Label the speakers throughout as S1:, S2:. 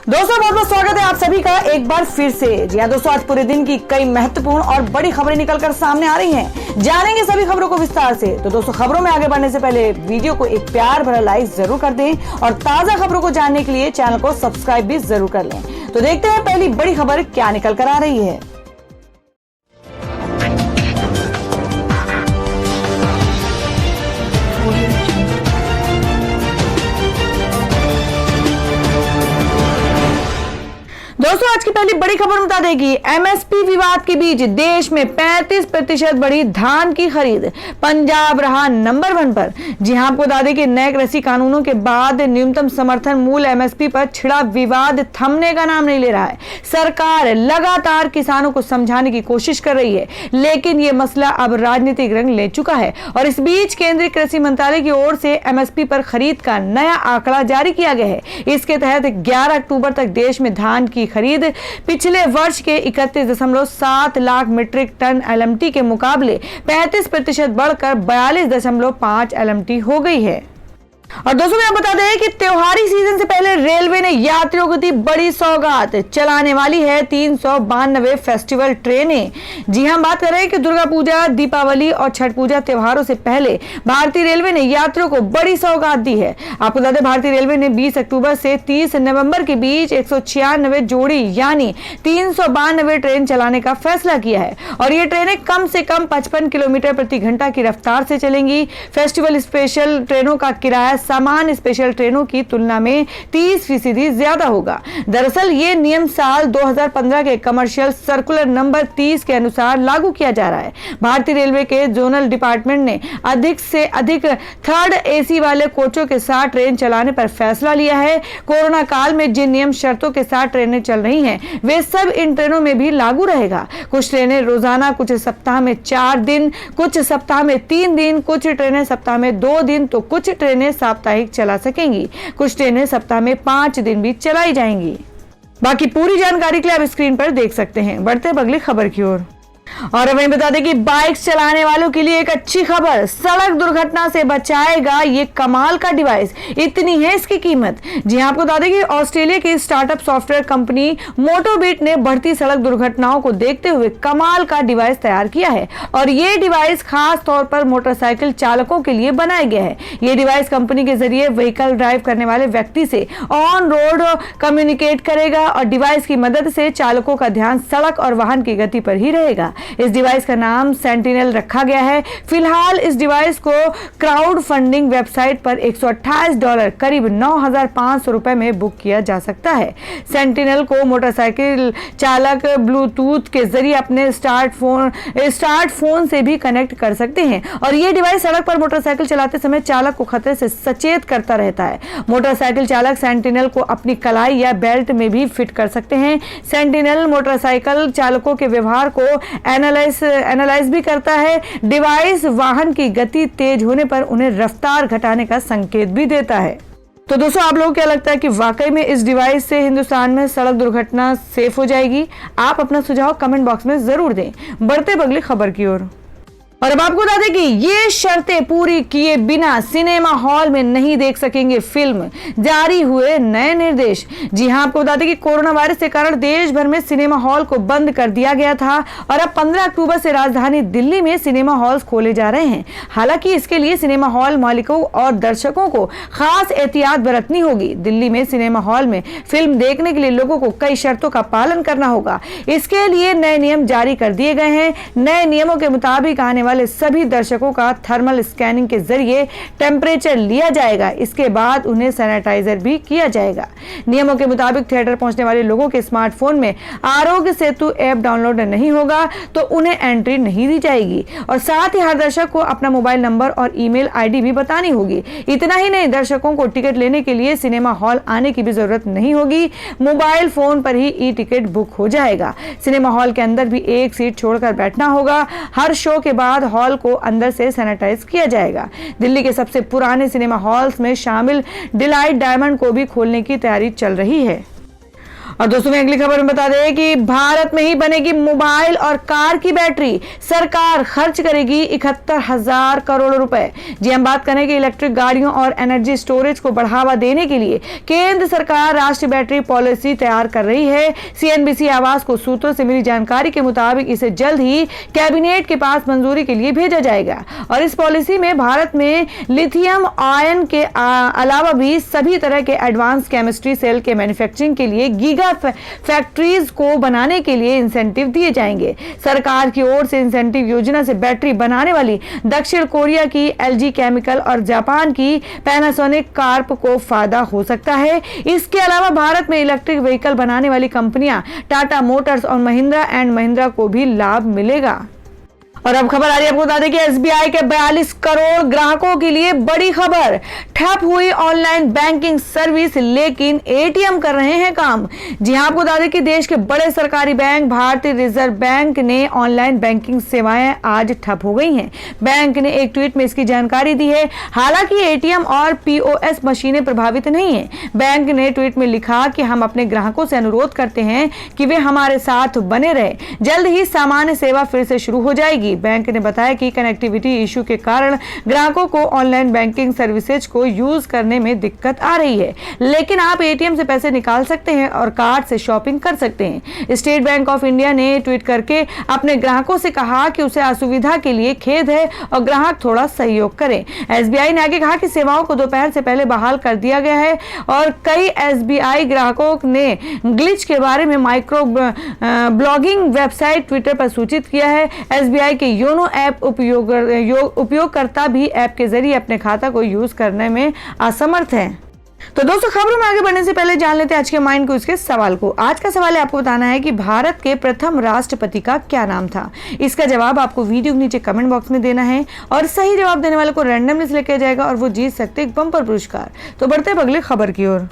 S1: दोस्तों बहुत बहुत स्वागत है आप सभी का एक बार फिर से। जी हाँ दोस्तों, आज पूरे दिन की कई महत्वपूर्ण और बड़ी खबरें निकलकर सामने आ रही हैं। जानेंगे सभी खबरों को विस्तार से। तो दोस्तों खबरों में आगे बढ़ने से पहले वीडियो को एक प्यार भरा लाइक जरूर कर दें और ताजा खबरों को जानने के लिए चैनल को सब्सक्राइब भी जरूर कर लें। तो देखते हैं पहली बड़ी खबर क्या निकल कर आ रही है। दोस्तों आज की पहली बड़ी खबर बता देगी, एमएसपी विवाद के बीच देश में 35% बढ़ी धान की खरीद, पंजाब रहा नंबर 1 पर। जी हां, आपको बता दें कि नए कृषि कानूनों के बाद न्यूनतम समर्थन मूल्य एमएसपी पर छिड़ा विवाद थमने का नाम नहीं ले रहा है। सरकार लगातार किसानों को समझाने की कोशिश कर रही है, लेकिन यह मसला अब राजनीतिक रंग ले चुका है। और इस बीच केंद्रीय कृषि मंत्रालय की ओर से एमएसपी पर खरीद का नया आंकड़ा जारी किया गया है। इसके तहत 11 अक्टूबर तक देश में धान की खरीद पिछले वर्ष के 31.7 लाख मीट्रिक टन एलएमटी के मुकाबले 35% बढ़कर 42.5 एलएमटी हो गई है। और दोस्तों मैं बता दें कि त्योहारी सीजन से पहले रेलवे ने यात्रियों को दी बड़ी सौगात, चलाने वाली है 392 फेस्टिवल ट्रेनें। जी हां, बात कर रहे हैं कि दुर्गा पूजा, दीपावली और छठ पूजा त्योहारों से पहले भारतीय रेलवे ने यात्रियों को बड़ी सौगात दी है। आपको बता दें भारतीय रेलवे ने 20 अक्टूबर से 30 नवंबर के बीच 196 जोड़ी यानी 392 ट्रेन चलाने का फैसला किया है। और ये ट्रेनें कम से कम 55 किलोमीटर प्रति घंटा की रफ्तार से चलेंगी। फेस्टिवल स्पेशल ट्रेनों का किराया सामान्य स्पेशल ट्रेनों की तुलना में 30% ज्यादा होगा। दरअसल ये नियम साल 2015 के कमर्शियल सर्कुलर नंबर 30 के अनुसार लागू किया जा रहा है। भारतीय रेलवे के जोनल डिपार्टमेंट ने अधिक से अधिक थर्ड एसी वाले कोचों के साथ ट्रेन चलाने पर फैसला लिया है। कोरोना काल में जिन नियम शर्तों के साथ ट्रेनें चल रही हैं, वे सब इन ट्रेनों में भी लागू रहेगा। कुछ ट्रेनें रोजाना, कुछ सप्ताह में 4 दिन, कुछ सप्ताह में 3 दिन, कुछ ट्रेनें सप्ताह में 2 दिन, तो कुछ ट्रेनें साप्ताहिक चला सकेंगी। कुछ ट्रेनें सप्ताह में 5 दिन भी चलाई जाएंगी। बाकी पूरी जानकारी के लिए आप स्क्रीन पर देख सकते हैं। बढ़ते हैं अगली खबर की ओर। और वहीं बता दें कि बाइक चलाने वालों के लिए एक अच्छी खबर, सड़क दुर्घटना से बचाएगा ये कमाल का डिवाइस। इतनी है इसकी कीमत। जी आपको बता दें कि ऑस्ट्रेलिया की स्टार्टअप सॉफ्टवेयर कंपनी मोटोबिट ने बढ़ती सड़क दुर्घटनाओं को देखते हुए कमाल का डिवाइस तैयार किया है। और ये डिवाइस खास तौर पर मोटरसाइकिल चालकों के लिए बनाया गया है। ये डिवाइस कंपनी के जरिए व्हीकल ड्राइव करने वाले व्यक्ति से ऑन रोड कम्युनिकेट करेगा और डिवाइस की मदद से चालकों का ध्यान सड़क और वाहन की गति पर ही रहेगा। इस डिवाइस का नाम सेंटिनल रखा गया है। फिलहाल इस डिवाइस को क्राउड फंडिंग वेबसाइट पर $128 करीब 9,500 रुपए में बुक किया जा सकता है। सेंटिनल को मोटरसाइकिल चालक ब्लूटूथ के जरिए अपने स्मार्टफोन से भी कनेक्ट कर सकते हैं। और ये डिवाइस सड़क पर मोटरसाइकिल चलाते समय चालक को खतरे से सचेत करता रहता है। मोटरसाइकिल चालक सेंटिनल को अपनी कलाई या बेल्ट में भी फिट कर सकते हैं। सेंटिनल मोटरसाइकिल चालकों के व्यवहार को एनालाइज भी करता है। डिवाइस वाहन की गति तेज होने पर उन्हें रफ्तार घटाने का संकेत भी देता है। तो दोस्तों आप लोगों को क्या लगता है कि वाकई में इस डिवाइस से हिंदुस्तान में सड़क दुर्घटना सेफ हो जाएगी? आप अपना सुझाव कमेंट बॉक्स में जरूर दें। बढ़ते अगली खबर की ओर। और अब आपको बता दें कि ये शर्तें पूरी किए बिना सिनेमा हॉल में नहीं देख सकेंगे फिल्म, जारी हुए नए निर्देश। जी हां, आपको बता दें कि कोरोना वायरस के कारण देश भर में सिनेमा हॉल को बंद कर दिया गया था और अब 15 अक्टूबर से राजधानी दिल्ली में सिनेमा हॉल्स खोले जा रहे हैं। हालांकि इसके लिए सिनेमा हॉल मालिकों और दर्शकों को खास एहतियात बरतनी होगी। दिल्ली में सिनेमा हॉल में फिल्म देखने के लिए लोगों को कई शर्तों का पालन करना होगा। इसके लिए नए नियम जारी कर दिए गए हैं। नए नियमों के मुताबिक आने वाले सभी दर्शकों का थर्मल स्कैनिंग के जरिए टेम्परेचर लिया जाएगा। इसके बाद उन्हें सैनिटाइजर भी किया जाएगा। नियमों के मुताबिक थिएटर पहुंचने वाले लोगों के स्मार्टफोन में आरोग्य सेतु ऐप डाउनलोड नहीं होगा तो उन्हें एंट्री नहीं दी जाएगी। और साथ ही हर दर्शक को अपना मोबाइल नंबर और ईमेल आईडी भी बतानी होगी। इतना ही नहीं, दर्शकों को टिकट लेने के लिए सिनेमा हॉल आने की भी जरूरत नहीं होगी। मोबाइल फोन पर ही ई टिकट बुक हो जाएगा। सिनेमा हॉल के अंदर भी एक सीट छोड़कर बैठना होगा। हर शो के बाद हॉल को अंदर से सैनिटाइज किया जाएगा। दिल्ली के सबसे पुराने सिनेमा हॉल्स में शामिल डिलाइट डायमंड को भी खोलने की तैयारी चल रही है। और दोस्तों में अगली खबर में बता दें कि भारत में ही बनेगी मोबाइल और कार की बैटरी, सरकार खर्च करेगी 71,000 करोड़ रुपए। जी हम बात करें कि इलेक्ट्रिक गाड़ियों और एनर्जी स्टोरेज को बढ़ावा देने के लिए केंद्र सरकार राष्ट्रीय बैटरी पॉलिसी तैयार कर रही है। सीएनबीसी आवाज को सूत्रों से मिली जानकारी के मुताबिक इसे जल्द ही कैबिनेट के पास मंजूरी के लिए भेजा जाएगा और इस पॉलिसी में भारत में लिथियम आयन के अलावा भी सभी तरह के एडवांस केमिस्ट्री सेल के मैन्युफैक्चरिंग के लिए गीगा फैक्ट्रीज को बनाने के लिए इंसेंटिव दिए जाएंगे। सरकार की ओर से इंसेंटिव योजना से बैटरी बनाने वाली दक्षिण कोरिया की एलजी केमिकल और जापान की पैनासोनिक कार्प को फायदा हो सकता है। इसके अलावा भारत में इलेक्ट्रिक व्हीकल बनाने वाली कंपनियां टाटा मोटर्स और महिंद्रा एंड महिंद्रा को भी लाभ मिलेगा। और अब खबर आ रही है आपको बता दें कि एसबीआई के 42 करोड़ ग्राहकों के लिए बड़ी खबर, ठप हुई ऑनलाइन बैंकिंग सर्विस लेकिन एटीएम कर रहे हैं काम। जी हां आपको बता दें कि देश के बड़े सरकारी बैंक भारतीय रिजर्व बैंक ने ऑनलाइन बैंकिंग सेवाएं आज ठप हो गई हैं। बैंक ने एक ट्वीट में इसकी जानकारी दी है। हालांकि एटीएम और पीओएस मशीनें प्रभावित नहीं है। बैंक ने ट्वीट में लिखा कि हम अपने ग्राहकों से अनुरोध करते हैं कि वे हमारे साथ बने रहे, जल्द ही सामान्य सेवा फिर से शुरू हो जाएगी। बैंक ने बताया कि कनेक्टिविटी इशू के कारण ग्राहकों को ऑनलाइन बैंकिंग सर्विसेज को यूज करने में दिक्कत आ रही है, लेकिन आप एटीएम से पैसे निकाल सकते हैं और कार्ड से शॉपिंग कर सकते हैं। स्टेट बैंक ऑफ इंडिया ने ट्वीट करके अपने ग्राहकों से कहा कि उसे असुविधा के लिए खेद है और ग्राहक थोड़ा सहयोग करें। एसबीआई ने आगे कहा कि सेवाओं को दोपहर से पहले बहाल कर दिया गया है और कई एसबीआई ग्राहकों ने ग्लिच के बारे में माइक्रो ब्लॉगिंग वेबसाइट ट्विटर पर सूचित किया है। एसबीआई के योनो ऐप उपयोगकर्ता भी ऐप के जरिए अपने खाता को यूज करने में असमर्थ हैं। तो दोस्तों खबरों में आगे बढ़ने से पहले जान लेते हैं आज के माइंड क्विज के सवाल को। आज का सवाल है आपको बताना है कि भारत के प्रथम राष्ट्रपति का क्या नाम था। इसका जवाब आपको वीडियो के नीचे कमेंट बॉक्स में देना है और सही जवाब देने वाले को रैंडमली सिलेक्ट किया जाएगा और वो जीत सकते एक बम्पर पुरस्कार। तो बढ़ते हैं अगली खबर की ओर।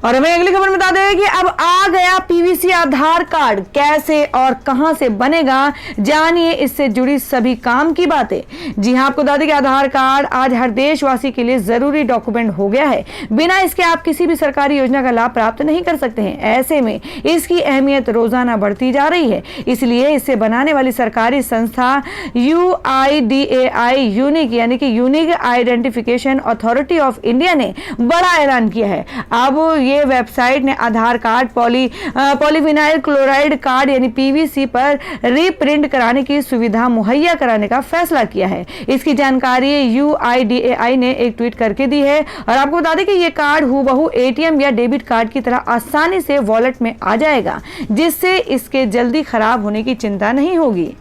S1: और हमें अगली खबर बता दें कि अब आ गया पीवीसी आधार कार्ड, कैसे और कहां से बनेगा, जानिए इससे जुड़ी सभी काम की बातें। जी हां आपको बता दें कि आधार कार्ड आज हर देशवासी के लिए जरूरी डॉक्यूमेंट हो गया है। बिना इसके आप किसी भी सरकारी योजना का लाभ प्राप्त नहीं कर सकते हैं। ऐसे में इसकी अहमियत रोजाना बढ़ती जा रही है, इसलिए इसे बनाने वाली सरकारी संस्था UIDAI यूनिक यानी कि unique identification authority of India ने बड़ा ऐलान किया है। अब ये वेबसाइट ने आधार कार्ड पॉलीविनाइल क्लोराइड कार्ड यानी पीवीसी पर रीप्रिंट कराने की सुविधा मुहैया कराने का फैसला किया है। इसकी जानकारी UIDAI ने एक ट्वीट करके दी है और आपको बता दें कि ये कार्ड हूबहू एटीएम या डेबिट कार्ड की तरह आसानी से वॉलेट में आ जाएगा, जिससे इसके जल्दी खराब होने की चिंता नहीं होगी।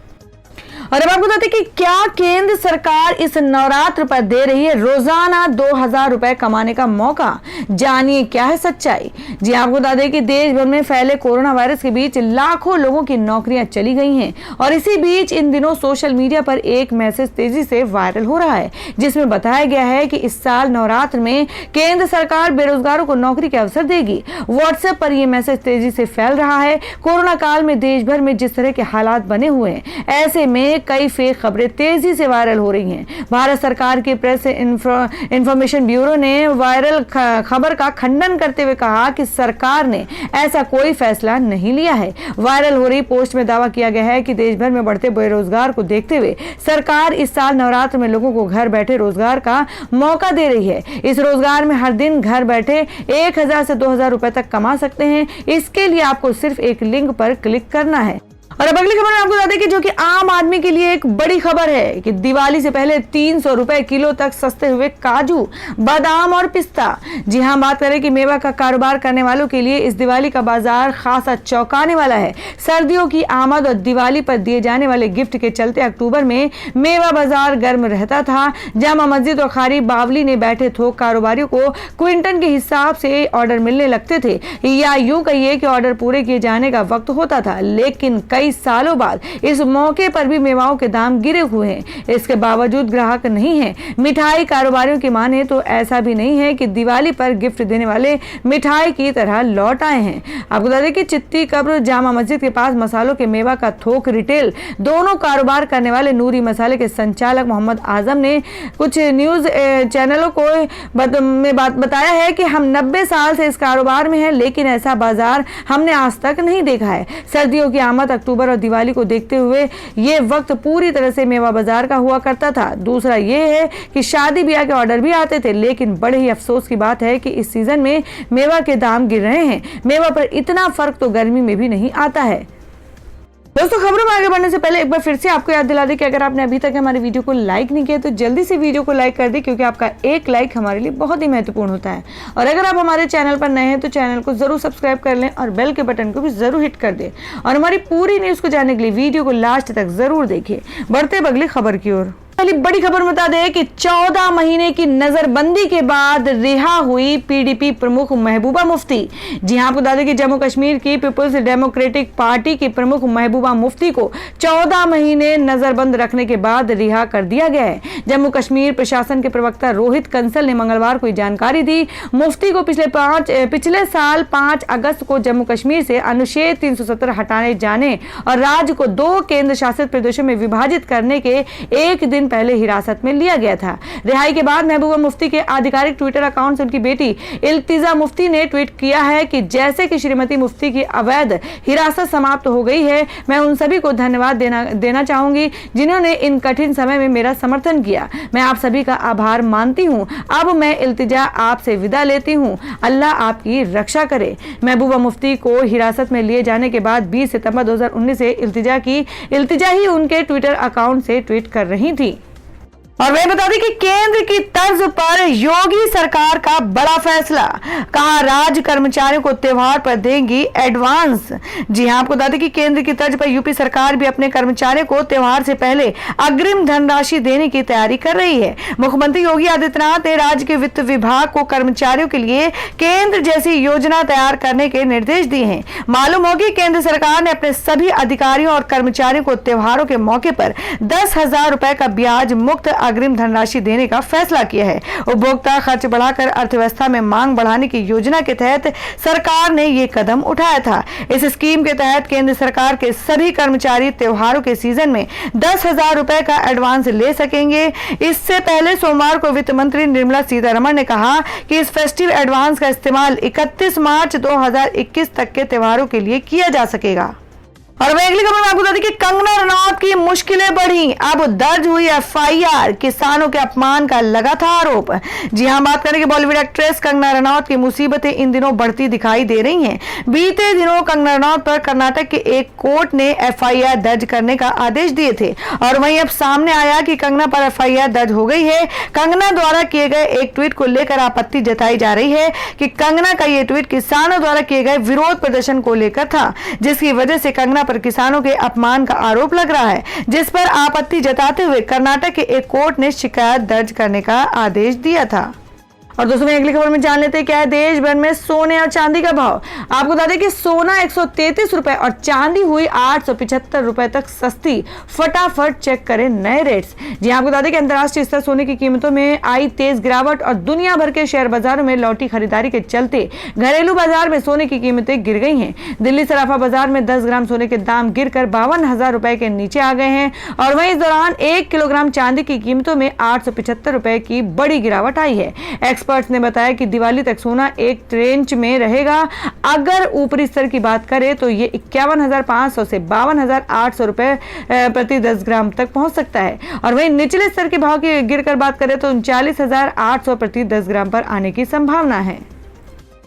S1: और अब आपको बताते कि क्या केंद्र सरकार इस नवरात्र पर दे रही है रोजाना 2000 रुपए कमाने का मौका, जानिए क्या है सच्चाई। जी आपको बता दें कि देश भर में फैले कोरोना वायरस के बीच लाखों लोगों की नौकरियां चली गई हैं और इसी बीच इन दिनों सोशल मीडिया पर एक मैसेज तेजी से वायरल हो रहा है, जिसमें बताया गया है कि इस साल नवरात्र में केंद्र सरकार बेरोजगारों को नौकरी के अवसर देगी। व्हाट्सएप पर यह मैसेज तेजी से फैल रहा है। कोरोना काल में देश भर में जिस तरह के हालात बने हुए हैं, ऐसे में कई फेक खबरें तेजी से वायरल हो रही हैं। भारत सरकार के प्रेस इंफॉर्मेशन ब्यूरो ने वायरल खबर का खंडन करते हुए कहा कि सरकार ने ऐसा कोई फैसला नहीं लिया है। वायरल हो रही पोस्ट में दावा किया गया है कि देश भर में बढ़ते बेरोजगार को देखते हुए सरकार इस साल नवरात्र में लोगों को घर बैठे रोजगार का मौका दे रही है। इस रोजगार में हर दिन घर बैठे 1000 से 2000 रुपए तक कमा सकते हैं। इसके लिए आपको सिर्फ एक लिंक पर क्लिक करना है। और अब अगली खबर में आपको बता दें कि जो कि आम आदमी के लिए एक बड़ी खबर है कि दिवाली से पहले 300 रुपए किलो तक सस्ते हुए काजू, बादाम और पिस्ता। जी हां बात करें कि मेवा का कारोबार करने वालों के लिए इस दिवाली का बाजार खासा चौंकाने वाला है। सर्दियों की आमद और दिवाली पर दिए जाने वाले गिफ्ट के चलते अक्टूबर में मेवा बाजार गर्म रहता था। जामा मस्जिद और खारी बावली ने बैठे थोक कारोबारियों को क्विंटल के हिसाब से ऑर्डर मिलने लगते थे, या यूं कहिए कि ऑर्डर पूरे किए जाने का वक्त होता था, लेकिन कई कई सालों बाद इस मौके पर भी मेवाओं के दाम गिरे हुए हैं। इसके बावजूद ग्राहक नहीं है। मिठाई कारोबारियों की माने तो ऐसा भी नहीं है कि दिवाली पर गिफ्ट देने वाले मिठाई की तरह लौट आए हैं। आपको बता दें कि चित्ती कब्र जामा मस्जिद के पास मसालों के मेवा का थोक रिटेल दोनों कारोबार करने वाले नूरी मसाले के संचालक मोहम्मद आजम ने कुछ न्यूज चैनलों को बताया है कि हम 90 साल से इस कारोबार में हैं, लेकिन ऐसा बाजार हमने आज तक नहीं देखा है। सर्दियों की आमद अक्टूबर और दिवाली को देखते हुए ये वक्त पूरी तरह से मेवा बाजार का हुआ करता था। दूसरा ये है कि शादी ब्याह के ऑर्डर भी आते थे, लेकिन बड़े ही अफसोस की बात है कि इस सीजन में मेवा के दाम गिर रहे हैं। मेवा पर इतना फर्क तो गर्मी में भी नहीं आता है। दोस्तों, खबरों में आगे बढ़ने से पहले एक बार फिर से आपको याद दिला दें कि अगर आपने अभी तक हमारे वीडियो को लाइक नहीं किया तो जल्दी से वीडियो को लाइक कर दें, क्योंकि आपका एक लाइक हमारे लिए बहुत ही महत्वपूर्ण होता है। और अगर आप हमारे चैनल पर नए हैं तो चैनल को जरूर सब्सक्राइब कर लें और बेल के बटन को भी जरूर हिट कर दें। और हमारी पूरी न्यूज को जानने के लिए वीडियो को लास्ट तक जरूर देखिए। बढ़ते अगली खबर की ओर। पहली बड़ी खबर बता दें कि 14 महीने की नजरबंदी के बाद रिहा हुई पीडीपी प्रमुख महबूबा मुफ्ती। जी हां, आपको बता दें कि जम्मू कश्मीर की पीपल्स डेमोक्रेटिक पार्टी की प्रमुख महबूबा मुफ्ती को 14 महीने नजरबंद रखने के बाद रिहा कर दिया गया है। जम्मू कश्मीर प्रशासन के प्रवक्ता रोहित कंसल ने मंगलवार को जानकारी दी। मुफ्ती को पिछले साल 5 अगस्त को जम्मू कश्मीर से अनुच्छेद 370 हटाने जाने और राज्य को 2 केंद्र शासित प्रदेशों में विभाजित करने के एक दिन पहले हिरासत में लिया गया था। रिहाई के बाद महबूबा मुफ्ती के आधिकारिक ट्विटर अकाउंट से उनकी बेटी इल्तिजा मुफ्ती ने ट्वीट किया है कि जैसे कि श्रीमती मुफ्ती की अवैध हिरासत समाप्त हो गई है, मैं उन सभी को धन्यवाद देना चाहूंगी जिन्होंने इन कठिन समय में मेरा समर्थन किया। मैं आप सभी का आभार मानती हूं। अब मैं इल्तिजा आपसे विदा लेती हूं। अल्लाह आपकी रक्षा करे। महबूबा मुफ्ती को हिरासत में लिए जाने के बाद 20 सितंबर 2019 से इल्तिजा ही उनके ट्विटर अकाउंट से ट्वीट कर रही थी। और वह बता दें कि केंद्र की तर्ज पर योगी सरकार का बड़ा फैसला। कहा राज्य कर्मचारियों को त्योहार पर देंगी एडवांस। जी हां, आपको बता दें कि केंद्र की तर्ज पर यूपी सरकार भी अपने कर्मचारियों को त्योहार से पहले अग्रिम धनराशि देने की तैयारी कर रही है। मुख्यमंत्री योगी आदित्यनाथ ने राज्य के वित्त विभाग को कर्मचारियों के लिए केंद्र जैसी योजना तैयार करने के निर्देश दिए हैं। मालूम हो कि केंद्र सरकार ने अपने सभी अधिकारियों और कर्मचारियों को त्योहारों के मौके पर 10,000 रुपए का ब्याज मुक्त अग्रिम धनराशि देने का फैसला किया है। उपभोक्ता खर्च बढ़ाकर अर्थव्यवस्था में मांग बढ़ाने की योजना के तहत सरकार ने ये कदम उठाया था। इस स्कीम के तहत केंद्र सरकार के सभी कर्मचारी त्योहारों के सीजन में 10,000 रुपए का एडवांस ले सकेंगे। इससे पहले सोमवार को वित्त मंत्री निर्मला सीतारमण ने कहा कि इस फेस्टिव एडवांस का इस्तेमाल 31 मार्च 2021 तक के त्योहारों के लिए किया जा सकेगा। और वह अगली खबर में आपको बता दें कि कंगना रनौत की मुश्किलें बढ़ी। अब दर्ज हुई एफआईआर। किसानों के अपमान का लगा था आरोप। जी हां, बात करें कि बॉलीवुड एक्ट्रेस कंगना रनौत की मुसीबतें इन दिनों बढ़ती दिखाई दे रही हैं। बीते दिनों कंगना रनौत पर कर्नाटक के एक कोर्ट ने एफआईआर दर्ज करने का आदेश दिए थे और वहीं अब सामने आया कि कंगना पर एफआईआर दर्ज हो गई है। कंगना द्वारा किए गए एक ट्वीट को लेकर आपत्ति जताई जा रही है कि कंगना का यह ट्वीट किसानों द्वारा किए गए विरोध प्रदर्शन को लेकर था, जिसकी वजह से कंगना पर किसानों के अपमान का आरोप लग रहा है, जिस पर आपत्ति जताते हुए कर्नाटक के एक कोर्ट ने शिकायत दर्ज करने का आदेश दिया था। और दोस्तों, अगली खबर में जान लेते हैं क्या है देश भर में सोने और चांदी का भाव। आपको बता दें कि सोना 133 रुपए और चांदी हुई 875 रुपए तक सस्ती। फटाफट चेक करें नए रेट्स। जी आपको बता दें कि अंतर्राष्ट्रीय स्तर सोने की कीमतों में आई तेज गिरावट और दुनिया भर के शेयर बाजारों में लौटी खरीदारी के चलते घरेलू बाजार में सोने की कीमतें गिर गई हैं। दिल्ली सराफा बाजार में 10 ग्राम सोने के दाम गिरकर 52,000 रुपए के नीचे आ गए हैं और वहीं इस दौरान 1 किलोग्राम चांदी की कीमतों में 875 रुपए की बड़ी गिरावट आई है। एक्सपर्ट्स ने बताया कि दिवाली तक सोना एक रेंज में रहेगा। अगर ऊपरी स्तर की बात करें तो ये 51,500 से 52,800 रुपए प्रति 10 ग्राम तक पहुंच सकता है और वहीं निचले स्तर के भाव की गिरकर बात करें तो 39,800 प्रति 10 ग्राम पर आने की संभावना है।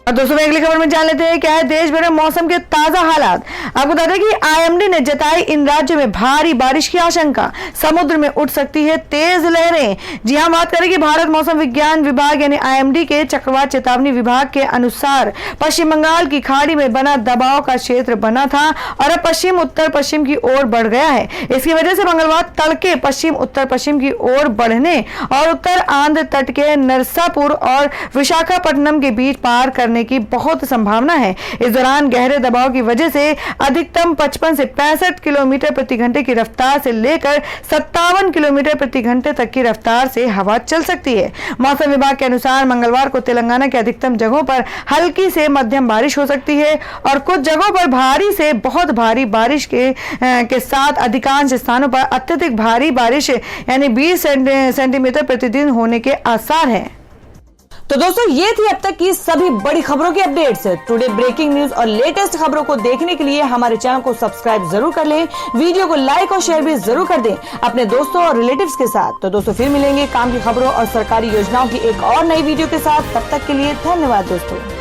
S1: और दोस्तों, अगली खबर में जान लेते हैं क्या है देश भर में मौसम के ताजा हालात। आपको बता दें कि आईएमडी ने जताई इन राज्यों में भारी बारिश की आशंका। समुद्र में उठ सकती है तेज लहरें। जी हां, बात करें कि भारत मौसम विज्ञान विभाग यानी आईएमडी के चक्रवात चेतावनी विभाग के अनुसार पश्चिम बंगाल की खाड़ी में बना दबाव का क्षेत्र बना था और अब पश्चिम उत्तर पश्चिम की ओर बढ़ गया है। इसकी वजह से मंगलवार तड़के पश्चिम उत्तर पश्चिम की ओर बढ़ने और उत्तर आंध्र तट के नरसापुर और विशाखापट्टनम के बीच पार करने करने की बहुत संभावना है। इस दौरान गहरे दबाव की वजह से अधिकतम 55 से 65 किलोमीटर प्रति घंटे की रफ्तार से लेकर 57 किलोमीटर प्रति घंटे तक की रफ्तार से हवा चल सकती है। मौसम विभाग के अनुसार मंगलवार को तेलंगाना के अधिकतम जगहों पर हल्की से मध्यम बारिश हो सकती है और कुछ जगहों पर भारी से बहुत भारी बारिश के साथ अधिकांश स्थानों पर अत्यधिक भारी बारिश यानी 20 सेंटीमीटर प्रतिदिन होने के आसार हैं। तो दोस्तों ये थी अब तक की सभी बड़ी खबरों की अपडेट्स। टुडे ब्रेकिंग न्यूज और लेटेस्ट खबरों को देखने के लिए हमारे चैनल को सब्सक्राइब जरूर कर लें, वीडियो को लाइक और शेयर भी जरूर कर दें अपने दोस्तों और रिलेटिव्स के साथ। तो दोस्तों फिर मिलेंगे काम की खबरों और सरकारी योजनाओं की एक और नई वीडियो के साथ। तब तक के लिए धन्यवाद दोस्तों।